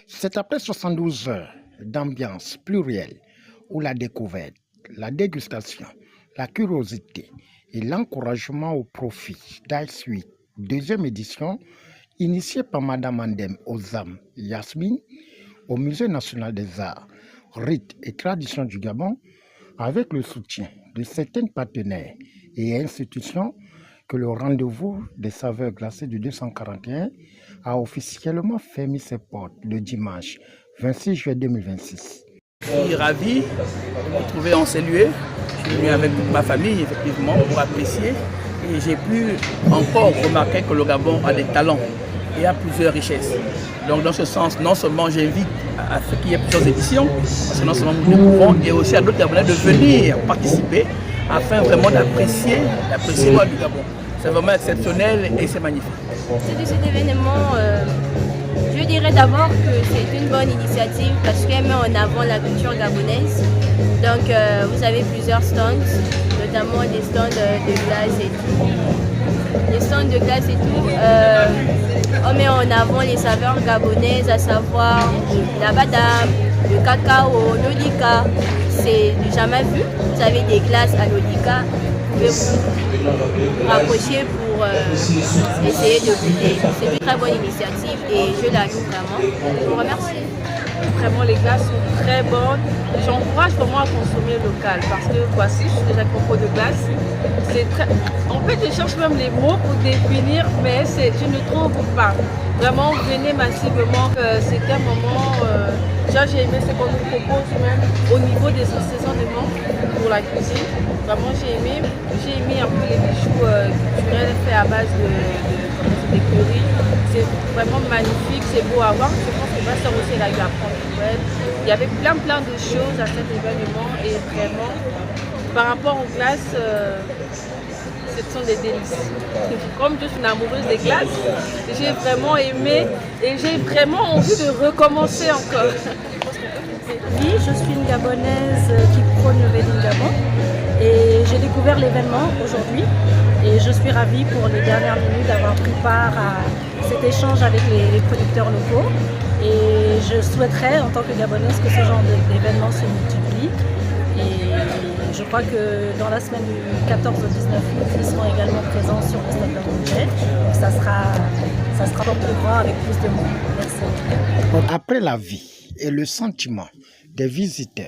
C'est après 72 heures d'ambiance plurielle où la découverte, la dégustation, la curiosité et l'encouragement au profit d'Ice Week, deuxième édition, initiée par Madame Andem Ozam Yasmine au Musée national des arts, rites et traditions du Gabon, avec le soutien de certains partenaires et institutions, que le rendez-vous des saveurs glacées du 241 a officiellement fermé ses portes le dimanche 26 juillet 2026. Je suis ravi de me retrouver en ces lieux. Je suis venu avec toute ma famille, effectivement, pour apprécier. Et j'ai pu encore remarquer que le Gabon a des talents et a plusieurs richesses. Donc, dans ce sens, non seulement j'invite à ce qu'il y ait plusieurs éditions, parce que non seulement nous découvrons, et aussi à d'autres Gabonais de venir participer afin vraiment d'apprécier l'art du Gabon. C'est vraiment exceptionnel et c'est magnifique. Cet événement, je dirais d'abord que c'est une bonne initiative parce qu'elle met en avant la culture gabonaise. Donc vous avez plusieurs stands, notamment des stands de glace et tout. Les stands de glace et tout, on met en avant les saveurs gabonaises, à savoir la badam, le cacao, l'odika. C'est jamais vu. Vous avez des glaces à l'odika. Vous pouvez vous rapprocher pour essayer de goûter. C'est une très bonne initiative et je la loue vraiment. Je vous remercie. Vraiment, les glaces sont très bonnes. J'encourage vraiment à consommer local parce que voici, je suis déjà propos de glace. C'est très... En fait, je cherche même les mots pour définir, mais je ne trouve pas. Vraiment, venez massivement. C'est un moment. J'ai aimé ce qu'on nous propose même au niveau des assaisonnements pour la cuisine. Vraiment, j'ai aimé un peu les bijoux culturels faits à base de curry. C'est vraiment magnifique, c'est beau à voir. Je pense que ma soeur aussi elle a eu à prendre une nouvelle. Il y avait plein de choses à cet événement et vraiment, par rapport aux glaces, ce sont des délices. Comme je suis une amoureuse des glaces, j'ai vraiment aimé et j'ai vraiment envie de recommencer encore. Oui, je suis une Gabonaise qui prône le Made in Gabon et j'ai découvert l'événement aujourd'hui et je suis ravie pour les dernières minutes d'avoir pris part à cet échange avec les producteurs locaux et je souhaiterais en tant que Gabonaise que ce genre d'événement se multiplie et je crois que dans la semaine du 14 au 19 août, ils seront également présents sur le stade d'Angers. Ça sera encore plus grand avec plus de monde. Merci. Après la vie et le sentiment des visiteurs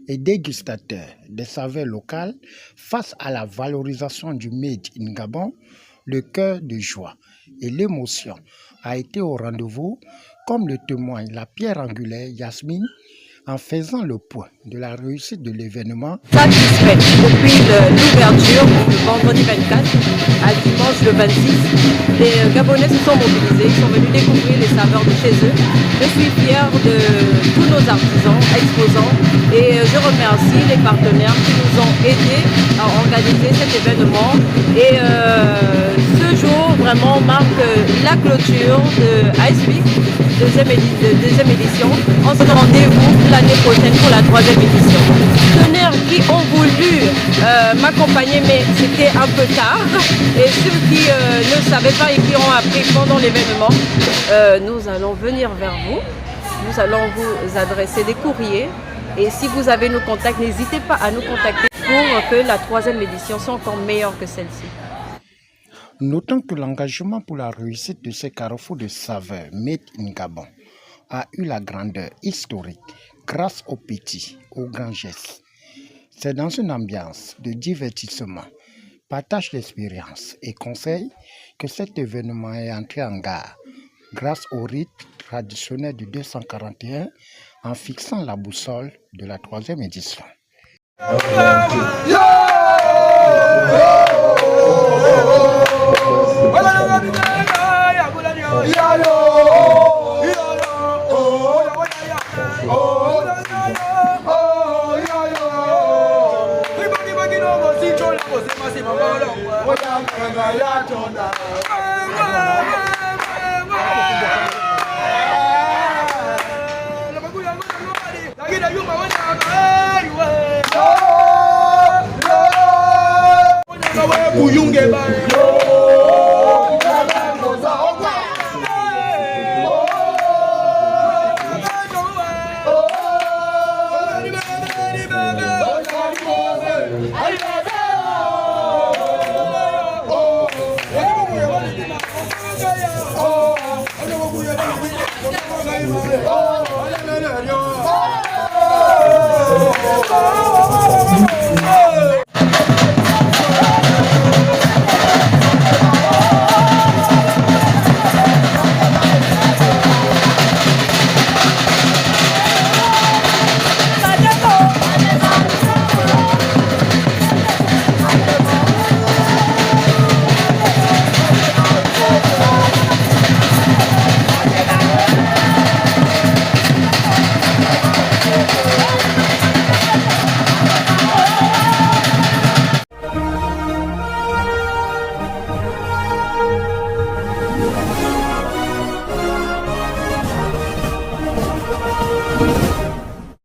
et dégustateurs des saveurs locales face à la valorisation du Made in Gabon, le cœur de joie et l'émotion a été au rendez-vous, comme le témoigne la pierre angulaire Yasmine, en faisant le point de la réussite de l'événement. Satisfait depuis l'ouverture, le vendredi 24 à dimanche le 26. Les Gabonais se sont mobilisés, ils sont venus découvrir les saveurs de chez eux. Je suis fière de tous nos artisans, exposants et je remercie les partenaires qui nous ont aidés à organiser cet événement. Et ce jour vraiment marque la clôture de Ice Week, deuxième édition. On se donne rendez-vous l'année prochaine pour la 3e édition. Teneurs qui ont voulu m'accompagner, mais c'était un peu tard. Et ceux qui ne savaient pas et qui ont appris pendant l'événement, nous allons venir vers vous. Nous allons vous adresser des courriers. Et si vous avez nos contacts, n'hésitez pas à nous contacter pour que la 3e édition soit encore meilleure que celle-ci. Notons que l'engagement pour la réussite de ces carrefours de saveurs Made in Gabon a eu la grandeur historique grâce aux petits, aux grands gestes. C'est dans une ambiance de divertissement, partage d'expériences et conseils que cet événement est entré en gare grâce au rite traditionnel du 241 en fixant la boussole de la 3e édition. Oh,